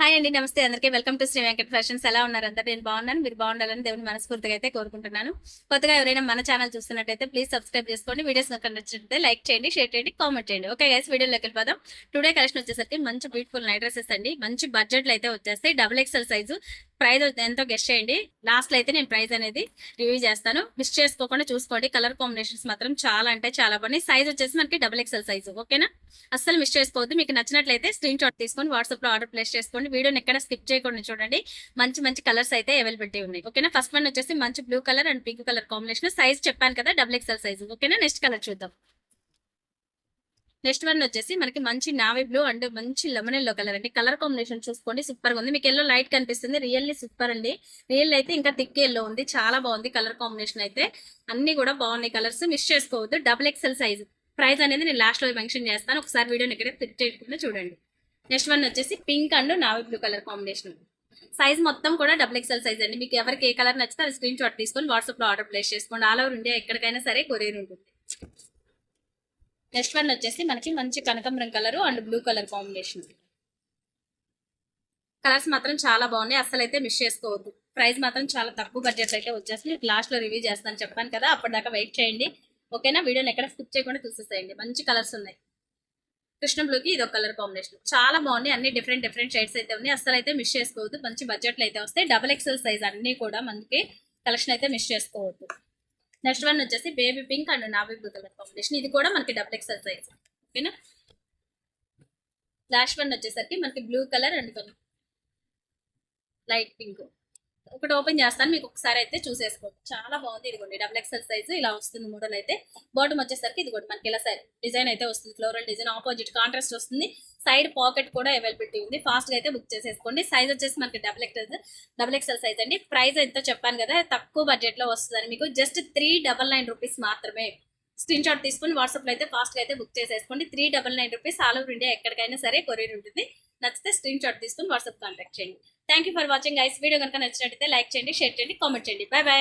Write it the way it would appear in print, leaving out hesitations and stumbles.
Hi అండి, నమస్తే అందరికీ. Welcome to Shri Venkat Fashions. ఎలా ఉన్నారు అందరు? నేను బాగున్నాను, మీరు బాగుండాలని దేవుని మనస్ఫూర్తిగా అయితే కోరుకుంటున్నాను. కొత్తగా ఎవరైనా మన ఛానల్ చూస్తున్నట్టయితే ప్లీజ్ సబ్స్క్రైబ్ చేసుకోండి. వీడియోస్ నచ్చినట్లయితే లైక్ చేయండి, షేర్ చేయండి, కామెంట్ చేయండి. ఓకే గైస్, వీడియోలోకి వెళ్ళిపోదాం. టుడే కలెక్షన్ వచ్చేసరికి మంచి బ్యూటిఫుల్ నైట్ డ్రెస్సెస్ అండి. మంచి బడ్జెట్లో అయితే వచ్చేస్తాయి. XXL size. ప్రైస్ ఎంతో గెస్ట్ చేయండి. లాస్ట్ లో అయితే నేను ప్రైస్ అనేది రివ్యూ చేస్తాను. మిస్ చేసుకోకుండా చూసుకోండి. కలర్ కాంబినేషన్స్ మాత్రం చాలా అంటే చాలా బాగున్నాయి. సైజ్ వచ్చేసి మనకి XXL సైజు. ఓకేనా? అస్సలు మిస్ చేసుకోవద్దు. మీకు నచ్చినట్లయితే స్క్రీన్ షాట్ తీసుకొని వాట్సాప్ లో ఆర్డర్ ప్లేస్ చేసుకోండి. వీడియోని ఎక్కడ స్కిప్ చేయకుండా చూడండి. మంచి మంచి కలర్స్ అయితే అవైలబిలిటీ ఉన్నాయి. ఓకేనా? ఫస్ట్ వన్ వచ్చేసి మంచి blue colour and pink colour combination. Size చెప్పాను కదా, XXL సైజు. ఓకేనా? నెక్స్ట్ కలర్ చూద్దాం. నెక్స్ట్ వన్ వచ్చేసి మనకి మంచి నావీ బ్లూ అండ్ మంచి లెమన్ ఎల్లో కలర్ అండి. కలర్ కాంబినేషన్ చూసుకోండి, సూపర్ గా ఉంది. మీకు ఎల్లో లైట్ కనిపిస్తుంది, రియల్లీ సూపర్ అండి. రియల్ అయితే ఇంకా థిక్ ఎల్లో ఉంది, చాలా బాగుంది కలర్ కాంబినేషన్ అయితే. అన్ని కూడా బాగున్నాయి కలర్స్, మిస్ చేసుకోవద్దు. XXL size. ప్రైస్ అనేది నేను లాస్ట్ లో మెన్షన్ చేస్తాను, ఒకసారి వీడియోని ఇక్కడ క్లిక్ చేయకుండా చూడండి. నెక్స్ట్ వన్ వచ్చేసి pink and navy blue colour combination. Size మొత్తం కూడా XXL సైజ్ అండి. మీకు ఎవరికి ఏ కలర్ నచ్చితే అది స్క్రీన్ షాట్ తీసుకొని వాట్సాప్ లో ఆర్డర్ ప్లేస్ చేసుకోండి. ఆల్ ఓవర్ ఇండియా ఎక్కడికైనా సరే కొరియర్ ఉంటుంది. నెక్స్ట్ వన్ వచ్చేసి మనకి మంచి కనకాంబరం colour and blue colour combination. Colours మాత్రం చాలా బాగున్నాయి, అసలు అయితే మిస్ చేసుకోవద్దు. ప్రైస్ మాత్రం చాలా తక్కువ బడ్జెట్ అయితే వచ్చేసి లాస్ట్ లో రివ్యూ చేస్తాను చెప్పాను కదా, అప్పటిదాకా వెయిట్ చేయండి. ఓకేనా? వీడియోని ఎక్కడ స్కిప్ చేయకుండా చూసేసేయండి. మంచి కలర్స్ ఉన్నాయి. కృష్ణ బ్లూకి ఇది ఒక కలర్ కాంబినేషన్, చాలా బాగున్నాయి. అన్ని డిఫరెంట్ డిఫరెంట్ షేడ్స్ అయితే ఉన్నాయి, అసలు అయితే మిస్ చేసుకోవద్దు. మంచి బడ్జెట్లు అయితే వస్తాయి. XXL సైజ్ అన్ని కూడా మనకి కలెక్షన్ అయితే మిస్ చేసుకోవద్దు. నెక్స్ట్ వన్ వచ్చేసి baby pink and navy blue colour combination. ఇది కూడా మనకి XXL సైజ్. ఓకేనా? లాస్ట్ వన్ వచ్చేసరికి మనకి blue colour and light pink. ఒకటి ఓపెన్ చేస్తాను, మీకు ఒకసారి అయితే చూసేసుకోండి. చాలా బాగుంది. ఇదిగోండి XXL సైజ్ ఇలా వస్తుంది మోడల్ అయితే. బాటమ్ వచ్చేసరికి ఇదిగోండి మనకి ఇలా సైడ్ డిజైన్ అయితే వస్తుంది, ఫ్లోరల్ డిజైన్, ఆపోజిట్ కాంట్రాస్ట్ వస్తుంది. సైడ్ పాకెట్ కూడా అవైలబిలిటీ ఉంది. ఫాస్ట్ గా అయితే బుక్ చేసేసుకోండి. సైజ్ వచ్చేసి మనకి XXL సైజ్ అండి. ప్రైస్ ఎంతో చెప్పాను కదా, తక్కువ బడ్జెట్ లో వస్తుందని. మీకు జస్ట్ 399 రూపీస్ మాత్రమే. స్క్రీన్ షాట్ తీసుకుని వాట్సాప్ లో అయితే ఫాస్ట్ గా అయితే బుక్ చేసేసుకోండి. 399 రూపీస్. ఆల్ ఓవర్ ఇండియా ఎక్కడికైనా సరే కొరియర్ ఉంటుంది. నచ్చితే స్క్రీన్ షాట్ తీసుకుని వాట్సాప్ కాంటాక్ట్ చేయండి. Thank for watching guys. Video కనుక నచ్చినట్టయితే లైక్ చేయండి, షేర్ చేయండి, కామెంట్ చేయండి. By by.